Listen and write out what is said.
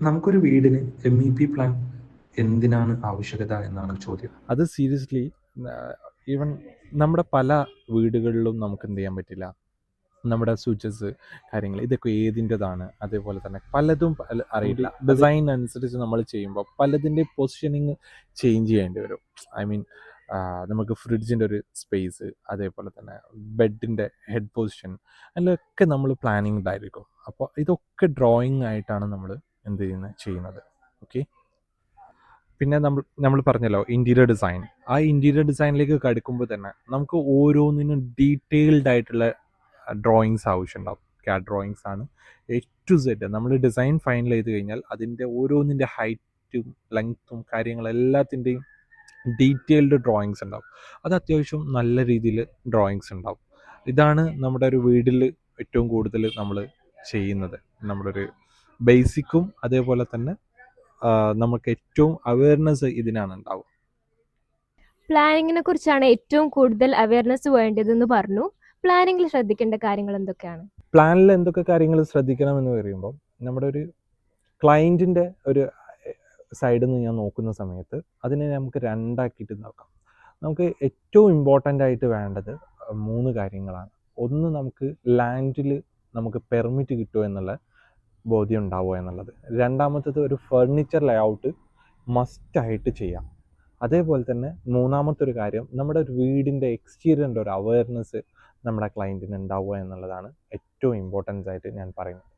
നമുക്കൊരു വീടിന് MEP plan എന്തിനാണ് ആവശ്യകത എന്നാണ് ചോദ്യം. അത് സീരിയസ്ലി ഈവൻ നമ്മുടെ പല വീടുകളിലും നമുക്ക് എന്ത് ചെയ്യാൻ പറ്റില്ല. നമ്മുടെ സ്വിച്ചസ് കാര്യങ്ങൾ ഇതൊക്കെ ഏതിൻ്റെതാണ്, അതേപോലെ തന്നെ പലതും അറിയില്ല. ഡിസൈൻ അനുസരിച്ച് നമ്മൾ ചെയ്യുമ്പോൾ പലതിൻ്റെ പൊസിഷനിങ് ചേഞ്ച് ചെയ്യേണ്ടി വരും. ഐ മീൻ നമുക്ക് ഫ്രിഡ്ജിൻ്റെ ഒരു സ്പേസ്, അതേപോലെ തന്നെ ബെഡിൻ്റെ ഹെഡ് പൊസിഷൻ, അതിലൊക്കെ നമ്മൾ പ്ലാനിങ്ഡായിരിക്കും. അപ്പോൾ ഇതൊക്കെ ഡ്രോയിങ് ആയിട്ടാണ് നമ്മൾ എന്ത് ചെയ്യുന്നത്. ഓക്കെ. പിന്നെ നമ്മൾ പറഞ്ഞല്ലോ ഇൻറ്റീരിയർ ഡിസൈൻ. ആ ഇൻറ്റീരിയർ ഡിസൈനിലേക്ക് കടക്കുമ്പോൾ തന്നെ നമുക്ക് ഓരോന്നിനും ഡീറ്റെയിൽഡ് ആയിട്ടുള്ള ഡ്രോയിങ്സ് ആവശ്യമുണ്ടാവും. ക്യാഡ് ഡ്രോയിങ്സ് ആണ് A to Z. നമ്മൾ ഡിസൈൻ ഫൈനൽ ചെയ്ത് കഴിഞ്ഞാൽ അതിൻ്റെ ഓരോന്നിൻ്റെ ഹൈറ്റും ലെങ്ത്തും കാര്യങ്ങളെല്ലാത്തിൻ്റെയും ഡീറ്റെയിൽഡ് ഡ്രോയിങ്സ് ഉണ്ടാവും. അത് അത്യാവശ്യം നല്ല രീതിയിൽ ഡ്രോയിങ്സ് ഉണ്ടാവും. ഇതാണ് നമ്മുടെ ഒരു വീട്ടിൽ ഏറ്റവും കൂടുതൽ നമ്മൾ ചെയ്യുന്നത്. നമ്മളൊരു ബേസിക്കും അതേപോലെ തന്നെ നമുക്ക് ഏറ്റവും അവയർനെസ് ഇതിനാണ് ഉണ്ടാവുക. പ്ലാനിങ്ങിനെ കുറിച്ചാണ് ഏറ്റവും കൂടുതൽ അവയർനെസ് വേണ്ടതെന്ന് പറഞ്ഞു. പ്ലാനിങ്ങിൽ ശ്രദ്ധിക്കേണ്ട കാര്യങ്ങൾ എന്തൊക്കെയാണ്? പ്ലാനിൽ എന്തൊക്കെ കാര്യങ്ങൾ ശ്രദ്ധിക്കണമെന്ന് പറയുമ്പോൾ നമ്മുടെ ഒരു ക്ലയൻറ്റിൻ്റെ ഒരു സൈഡിൽ നിന്ന് ഞാൻ നോക്കുന്ന സമയത്ത് അതിനെ നമുക്ക് രണ്ടാക്കിയിട്ട് നോക്കാം. നമുക്ക് ഏറ്റവും ഇമ്പോർട്ടൻ്റ് ആയിട്ട് വേണ്ടത് 3 കാര്യങ്ങളാണ്. ഒന്ന്, നമുക്ക് ലാൻഡിൽ നമുക്ക് പെർമിറ്റ് കിട്ടുമോ എന്നുള്ള ബോധ്യം ഉണ്ടാവുക എന്നുള്ളത്. രണ്ടാമത്തത്, ഒരു ഫർണിച്ചർ ലേഔട്ട് മസ്റ്റായിട്ട് ചെയ്യാം. അതേപോലെ തന്നെ മൂന്നാമത്തെ ഒരു കാര്യം, നമ്മുടെ ഒരു വീടിൻ്റെ എക്സ്റ്റീരിയറിൻ്റെ ഒരു അവയർനെസ് നമ്മുടെ ക്ലയൻറ്റിന് ഉണ്ടാവുക എന്നുള്ളതാണ് ഏറ്റവും ഇമ്പോർട്ടൻസ് ആയിട്ട് ഞാൻ പറയുന്നത്.